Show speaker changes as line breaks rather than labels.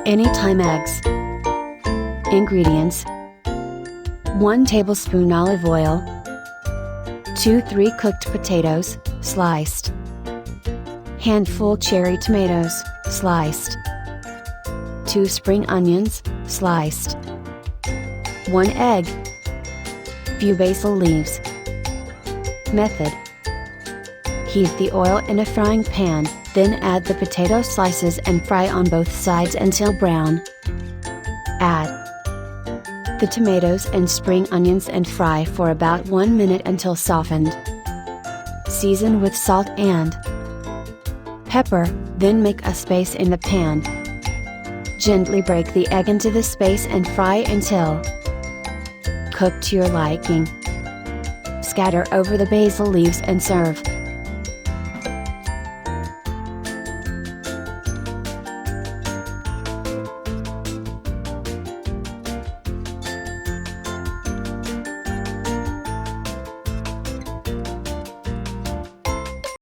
Anytime eggs. Ingredients: 1 tablespoon olive oil, 2-3 cooked potatoes, sliced, handful cherry tomatoes, sliced, 2 spring onions, sliced, 1 egg, few basil leaves. Method: heat the oil in a frying pan, then add the potato slices and fry on both sides until brown. Add the tomatoes and spring onions and fry for about 1 minute until softened. Season with salt and pepper, then make a space in the pan. Gently break the egg into the space and fry until cooked to your liking. Scatter over the basil leaves and serve.